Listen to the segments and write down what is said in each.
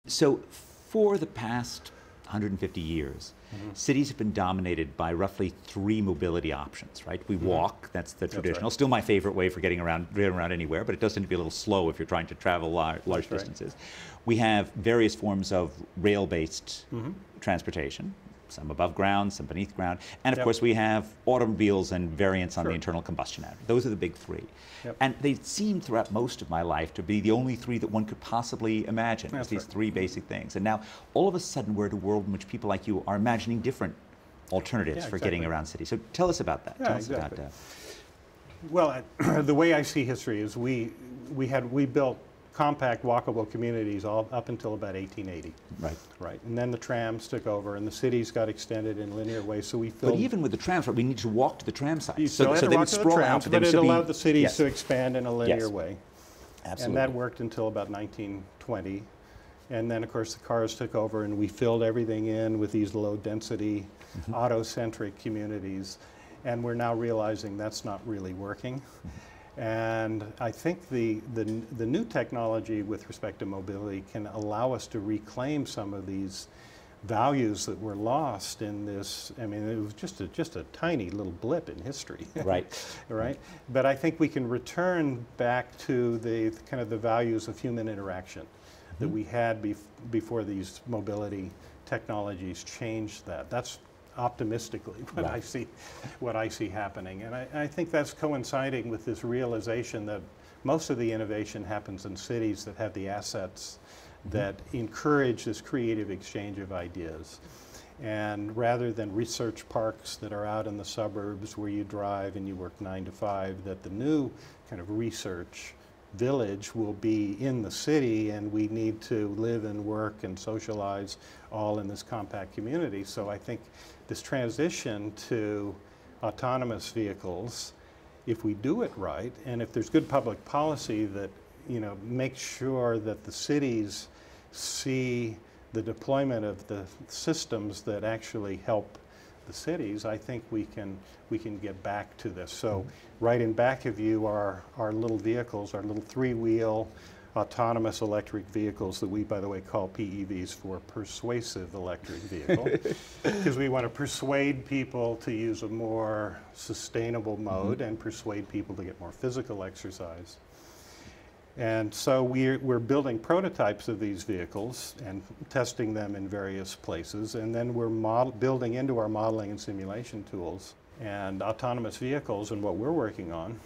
So for the past 150 years, cities have been dominated by roughly three mobility options, right? We walk, that's the traditional, right. still my favorite way for getting around anywhere, but it does tend to be a little slow if you're trying to travel large distances. We have various forms of rail-based transportation, some above ground, some beneath ground, and of course we have automobiles and variants on the internal combustion engine. Those are the big three. And they seem throughout most of my life to be the only three that one could possibly imagine, these three basic things. And now all of a sudden we're in a world in which people like you are imagining different alternatives for getting around cities. So tell us about that. Tell us about that. Well, the way I see history is we built compact walkable communities all up until about 1880. Right. And then the trams took over and the cities got extended in linear ways, so we filled... But even with the trams, we need to walk to the tram sites. You still had to walk to the trams, but it allowed the cities to expand in a linear way. Absolutely. And that worked until about 1920. And then, of course, the cars took over and we filled everything in with these low-density, auto-centric communities. And we're now realizing that's not really working. And I think the new technology with respect to mobility can allow us to reclaim some of these values that were lost in this. I mean, it was just a tiny little blip in history. Right. Right. But I think we can return back to the kind of the values of human interaction that we had before these mobility technologies changed that. That's optimistically what I see happening. And I think that's coinciding with this realization that most of the innovation happens in cities that have the assets that encourage this creative exchange of ideas. And rather than research parks that are out in the suburbs where you drive and you work 9 to 5, that the new kind of research village will be in the city, and we need to live and work and socialize all in this compact community. So I think this transition to autonomous vehicles, if we do it right, and if there's good public policy that makes sure that the cities see the deployment of the systems that actually help the cities, I think we can get back to this. So right in back of you are our little vehicles, our little three-wheel autonomous electric vehicles that we, by the way, call PEVs for persuasive electric vehicle, because we want to persuade people to use a more sustainable mode and persuade people to get more physical exercise. And so we're building prototypes of these vehicles and testing them in various places, and then we're building into our modeling and simulation tools. And autonomous vehicles, and what we're working on,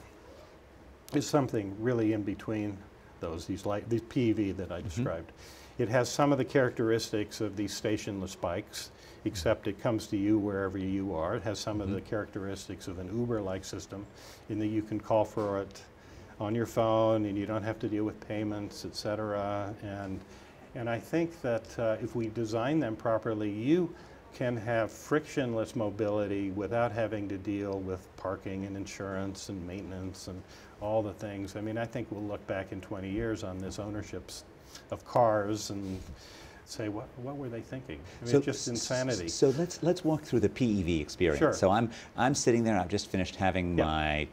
is something really in between those, these PEV that I described. It has some of the characteristics of these stationless bikes, except it comes to you wherever you are. It has some of the characteristics of an Uber-like system in that you can call for it on your phone and you don't have to deal with payments, etc. And I think that if we design them properly, you can have frictionless mobility without having to deal with parking and insurance and maintenance and all the things. I mean, I think we'll look back in 20 years on this ownerships of cars and say, what were they thinking? I mean, so, just insanity. So let's walk through the PEV experience. Sure. So I'm sitting there, I've just finished having my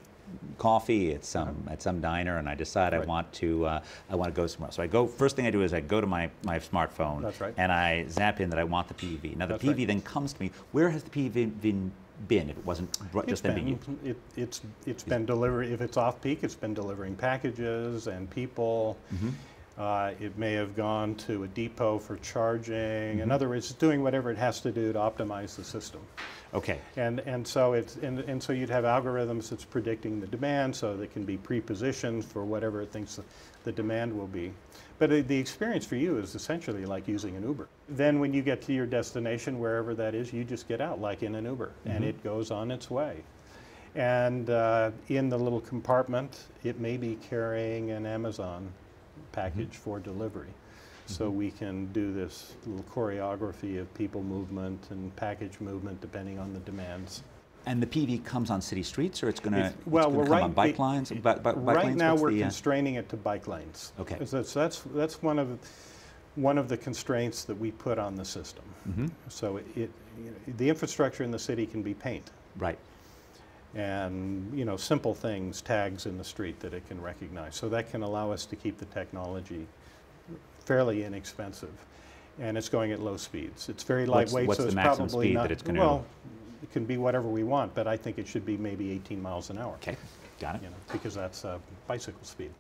coffee at some diner, and I decide I want to go somewhere. So first thing I do is I go to my smartphone, and I zap in that I want the PEV. Now the PEV then comes to me. Where has the PEV been? If it wasn't just then being used? It's been delivering. If it's off peak, it's been delivering packages and people. It may have gone to a depot for charging. In other words, it's doing whatever it has to do to optimize the system. Okay. And so so you'd have algorithms that's predicting the demand, so they can be pre-positioned for whatever it thinks the demand will be. But the experience for you is essentially like using an Uber. Then when you get to your destination, wherever that is, you just get out like in an Uber, and it goes on its way. And in the little compartment, it may be carrying an Amazon package for delivery. So we can do this little choreography of people movement and package movement depending on the demands. And the PEV comes on city streets, or it's going to come on bike lines? Right now we're constraining it to bike lanes. Okay. So that's one of the constraints that we put on the system. So the infrastructure in the city can be paint. Right. And simple things, tags in the street that it can recognize. So that can allow us to keep the technology fairly inexpensive, and it's going at low speeds. It's very What's lightweight, so the it's maximum probably speed not, that it's going to? well, it can be whatever we want, but I think it should be maybe 18 miles an hour. Okay, got it. You know, because that's bicycle speed.